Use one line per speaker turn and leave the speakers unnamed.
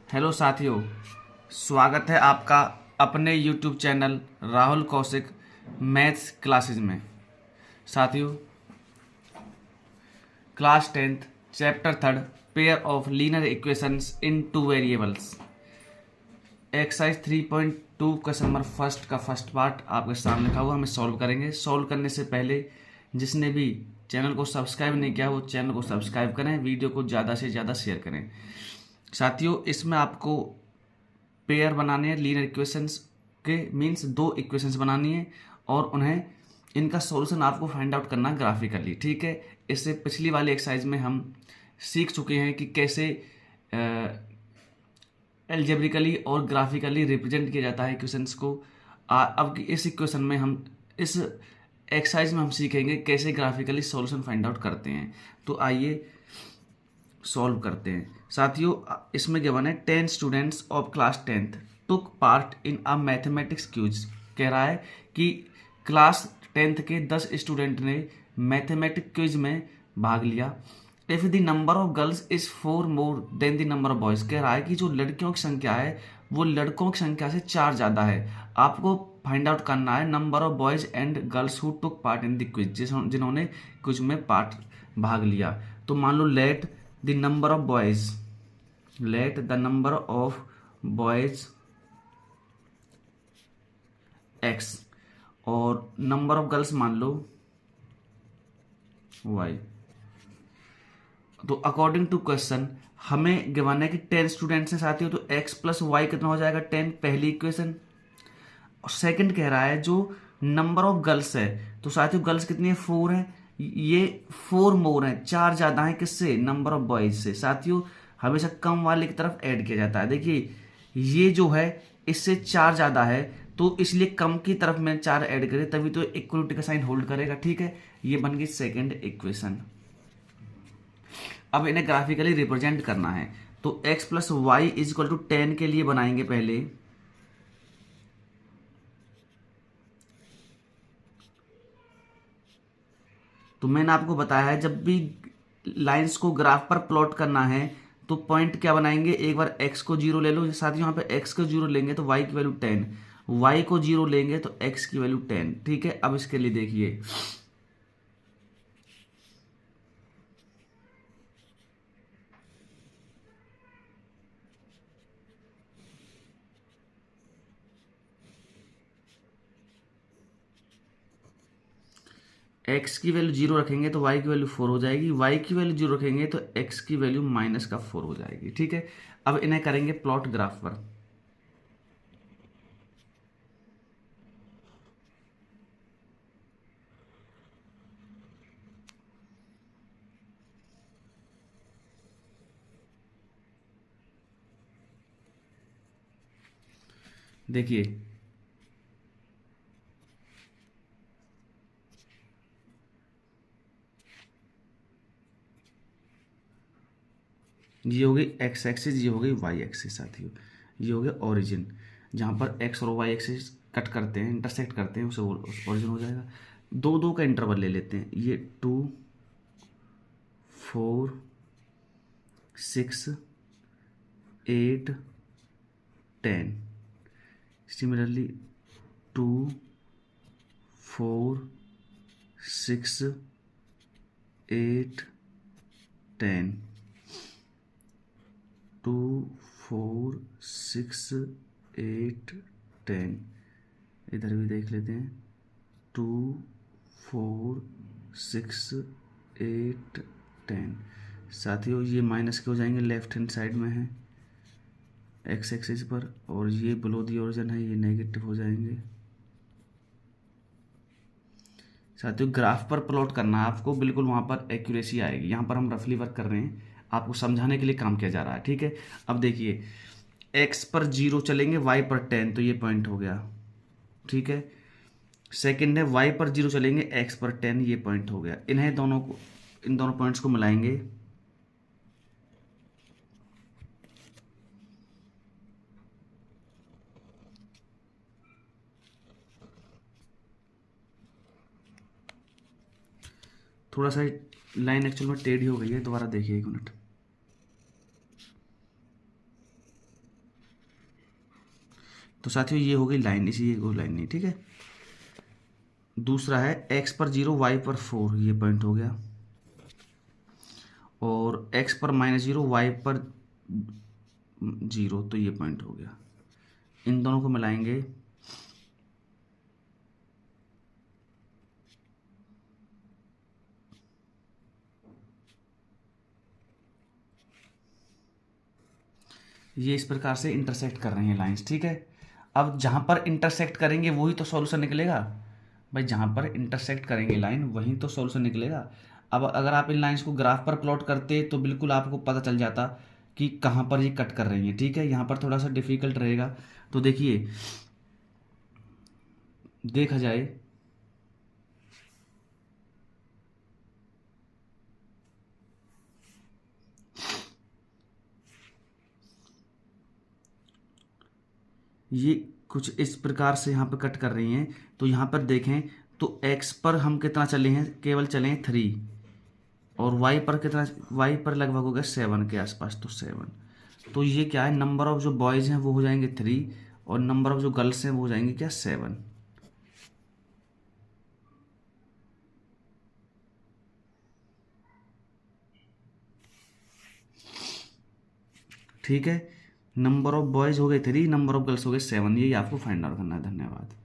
Hello साथियों, स्वागत है आपका अपने YouTube channel Rahul Kaushik maths classes में। साथियों, class 10th chapter 3 pair of linear equations in two variables exercise 3.2 question number first का फर्स्ट पार्ट आपके सामने लिखा हुआ, हमें सॉल्व करेंगे। सॉल्व करने से पहले जिसने भी चैनल को सब्सक्राइब नहीं किया वो चैनल को सब्सक्राइब करें, वीडियो को ज़्यादा से ज़्यादा शेयर करें। साथियों, इसमें आपको पेयर बनाने हैं लीनियर इक्वेशंस के, मीन्स दो इक्वेशंस बनानी है और उन्हें इनका सॉल्यूशन आपको फाइंड आउट करना ग्राफिकली। ठीक है, इससे पिछली वाली एक्सरसाइज में हम सीख चुके हैं कि कैसे एल्जेब्रिकली और ग्राफिकली रिप्रेजेंट किया जाता है इक्वेशंस को। अब इस इक्वेशन में हम इस एक्सरसाइज में हम सीखेंगे कैसे ग्राफिकली सॉल्यूशन फाइंड आउट करते हैं। तो आइए सॉल्व करते हैं। साथियों, इसमें गिवन है 10 students of class 10th took part in a mathematics quiz. कह रहा है कि क्लास 10th के 10 स्टूडेंट ने मैथमेटिक्स क्विज में भाग लिया। If the number of girls is 4 more than the number of boys. कह रहा है कि जो लड़कियों की संख्या है वो लड़कों की संख्या से 4 ज़्यादा है। आपको फाइंड आउट करना है number of boys and girls who took part in the quiz, जिन्होंने क्विज में भाग लिया। तो मान लो let the number of boys, let the number of boys x और नंबर ऑफ गर्ल्स मान लो y। तो अकॉर्डिंग टू क्वेश्चन हमें गिवन है कि 10 स्टूडेंट्स हैं साथियों, तो x प्लस वाई कितना हो जाएगा 10, पहली इक्वेशन। और सेकंड कह रहा है जो नंबर ऑफ गर्ल्स है, तो साथियों गर्ल्स कितनी है 4 है, ये 4 मोर है, 4 ज्यादा है किससे, नंबर ऑफ बॉयज से। साथियों हमेशा कम वाले की तरफ ऐड किया जाता है। देखिए ये जो है इससे 4 ज्यादा है तो इसलिए कम की तरफ में 4 ऐड करें तभी तो इक्वलिटी का साइन होल्ड करेगा। ठीक है, ये बन गई सेकेंड इक्वेशन। अब इन्हें ग्राफिकली रिप्रेजेंट करना है तो x plus y is equal to 10 के लिए बनाएंगे पहले। तो मैंने आपको बताया है जब भी लाइंस को ग्राफ पर प्लॉट करना है तो पॉइंट क्या बनाएंगे, एक बार x को 0 ले लो। साथ ही यहाँ पे x को 0 लेंगे तो y की वैल्यू 10, y को 0 लेंगे तो x की वैल्यू 10। ठीक है, अब इसके लिए देखिए x की वैल्यू 0 रखेंगे तो y की वैल्यू 4 हो जाएगी, y की वैल्यू 0 रखेंगे तो x की वैल्यू माइनस का 4 हो जाएगी। ठीक है, अब इन्हें करेंगे प्लॉट ग्राफ पर। देखिए ये हो गई एक्स एक्सिस, ये हो गई वाई एक्सिस। साथियों ये हो गया ओरिजिन, जहाँ पर एक्स और वाई एक्सिस कट करते हैं, इंटरसेक्ट करते हैं, उसे ओरिजिन हो जाएगा। दो दो का इंटरवल ले लेते हैं, ये 2 4 6 8 10। सिमिलरली 2 4 6 8 10, 2 4 6 8 10। इधर भी देख लेते हैं 2 4 6 8 10। साथियों ये माइनस के हो जाएंगे, लेफ्ट हैंड साइड में है एक्स एक्सिस पर, और ये बिलो दी ओरिजिन है, ये नेगेटिव हो जाएंगे। साथियों ग्राफ पर प्लॉट करना है आपको, बिल्कुल वहाँ पर एक्यूरेसी आएगी। यहाँ पर हम रफली वर्क कर रहे हैं, आपको समझाने के लिए काम किया जा रहा है। ठीक है, अब देखिए x पर 0 चलेंगे, y पर 10, तो ये पॉइंट हो गया। ठीक है, सेकंड है y पर 0 चलेंगे, x पर 10, ये पॉइंट हो गया। इन्हें दोनों को, इन दोनों पॉइंट्स को मिलाएंगे, थोड़ा सा लाइन एक्चुअल में टेढ़ी हो गई है, दोबारा देखिए एक मिनट। तो साथियों ये हो गई लाइन, इसी को लाइन नहीं, ठीक है। दूसरा है x पर 0 y पर 4, ये पॉइंट हो गया। और x पर -0 y पर 0, तो ये पॉइंट हो गया। इन दोनों को मिलाएंगे, ये इस प्रकार से इंटरसेक्ट कर रही हैं लाइंस, ठीक है। अब जहाँ पर इंटरसेक्ट करेंगे वही तो सॉल्यूशन निकलेगा भाई, जहाँ पर इंटरसेक्ट करेंगे लाइन वहीं तो सॉल्यूशन निकलेगा। अब अगर आप इन लाइंस को ग्राफ पर प्लॉट करते तो बिल्कुल आपको पता चल जाता कि कहाँ पर ये कट कर रही हैं, ठीक है। यहाँ पर थोड़ा सा डिफिकल्ट रहेगा। तो देखिए, देखा जाए ये कुछ इस प्रकार से यहाँ पर कट कर रही हैं। तो यहाँ पर देखें तो x पर हम कितना चले हैं, केवल चले हैं 3, और y पर कितना, y पर लगभग हो गया 7 के आसपास, तो 7। तो ये क्या है, नंबर ऑफ जो बॉयज़ हैं वो हो जाएंगे 3, और नंबर ऑफ जो गर्ल्स हैं वो हो जाएंगे क्या, 7। ठीक है, नंबर ऑफ बॉयज़ हो गए 3, नंबर ऑफ गर्ल्स हो गए 7, यही आपको फाइंड आउट करना है। धन्यवाद।